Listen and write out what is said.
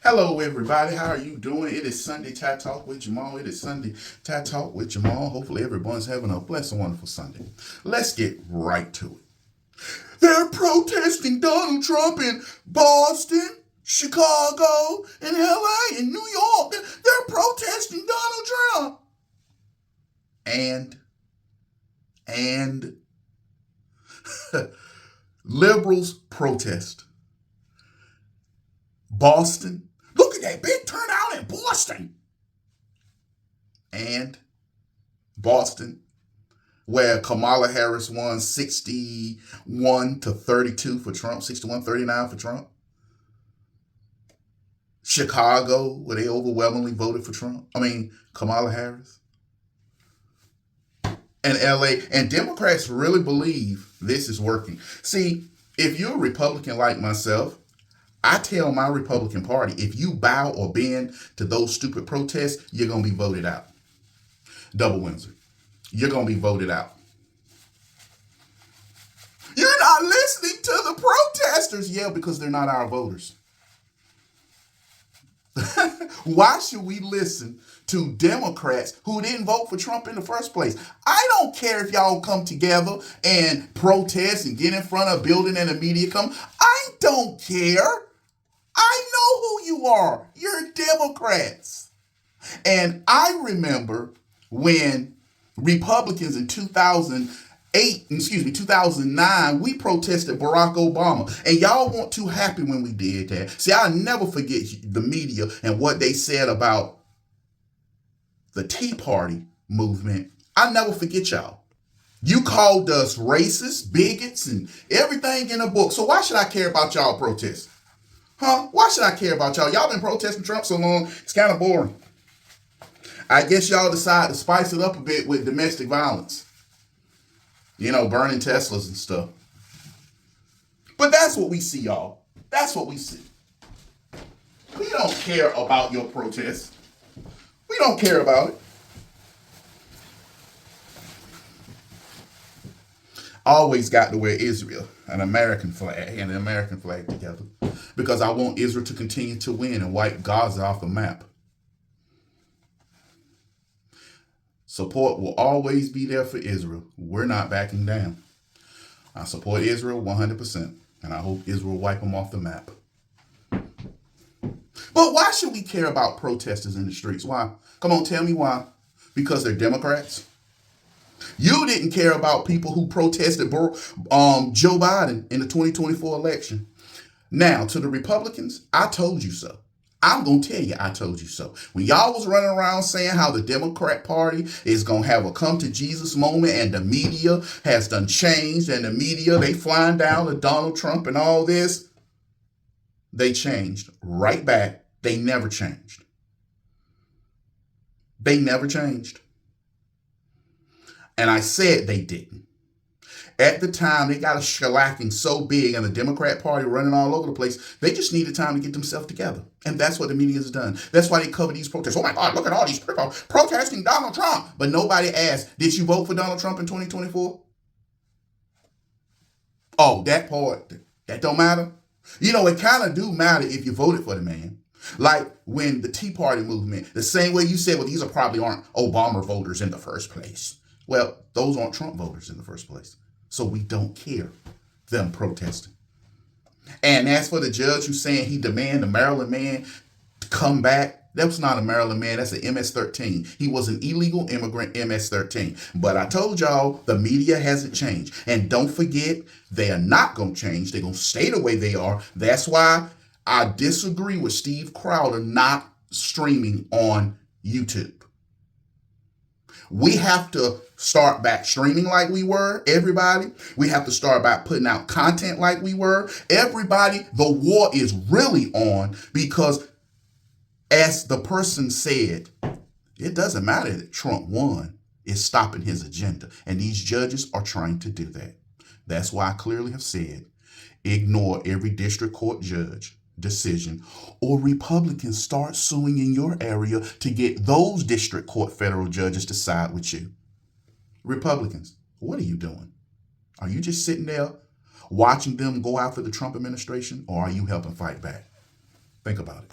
Hello, everybody. How are you doing? It is Sunday Tat Talk with Jamal. It is Sunday Tat Talk with Jamal. Hopefully, everyone's having a blessed and wonderful Sunday. Let's get right to it. They're protesting Donald Trump in Boston, Chicago, and LA, and New York. They're protesting Donald Trump. And liberals protest. Boston. Look at that big turnout in Boston. And Boston, where Kamala Harris won 61-32 for Trump, 61-39 for Trump. Chicago, where they overwhelmingly voted for Kamala Harris. And LA. And Democrats really believe this is working. See, if you're a Republican like myself, I tell my Republican Party, if you bow or bend to those stupid protests, you're going to be voted out. Double Windsor. You're going to be voted out. You're not listening to the protesters. Yeah, because they're not our voters. Why should we listen to Democrats who didn't vote for Trump in the first place? I don't care if y'all come together and protest and get in front of a building and the media come. I don't care. I know who you are. You're Democrats. And I remember when Republicans in 2009, we protested Barack Obama. And y'all weren't too happy when we did that. See, I'll never forget the media and what they said about the Tea Party movement. I'll never forget y'all. You called us racist, bigots, and everything in the book. So why should I care about y'all protests? Huh? Why should I care about y'all? Y'all been protesting Trump so long, it's kind of boring. I guess y'all decide to spice it up a bit with domestic violence. You know, burning Teslas and stuff. But that's what we see, y'all. That's what we see. We don't care about your protests. We don't care about it. Always got to wear Israel, an American flag, and an American flag together, because I want Israel to continue to win and wipe Gaza off the map. Support will always be there for Israel. We're not backing down. I support Israel 100%, and I hope Israel wipe them off the map. But why should we care about protesters in the streets? Why? Come on, tell me why. Because they're Democrats? You didn't care about people who protested Joe Biden in the 2024 election. Now, to the Republicans, I told you so. I'm going to tell you, I told you so. When y'all was running around saying how the Democrat Party is going to have a come to Jesus moment and the media has done changed and the media, they flying down to Donald Trump and all this, they changed right back. They never changed. They never changed. And I said they didn't. At the time, they got a shellacking so big and the Democrat Party running all over the place, they just needed time to get themselves together. And that's what the media has done. That's why they cover these protests. Oh my God, look at all these people protesting Donald Trump. But nobody asked, did you vote for Donald Trump in 2024? Oh, that part, that don't matter? You know, it kind of do matter if you voted for the man. Like when the Tea Party movement, the same way you said, well, these aren't Obama voters in the first place. Well, those aren't Trump voters in the first place. So we don't care them protesting. And as for the judge who's saying he demanded a Maryland man to come back, that was not a Maryland man. That's an MS-13. He was an illegal immigrant MS-13. But I told y'all the media hasn't changed. And don't forget, they are not going to change. They're going to stay the way they are. That's why I disagree with Steve Crowder not streaming on YouTube. We have to start back streaming like we were, everybody. We have to start back putting out content like we were. Everybody, the war is really on because, as the person said, it doesn't matter that Trump won. It's stopping his agenda. And these judges are trying to do that. That's why I clearly have said, ignore every district court judge decision, or Republicans start suing in your area to get those district court federal judges to side with you. Republicans, what are you doing? Are you just sitting there watching them go after the Trump administration, or are you helping fight back? Think about it.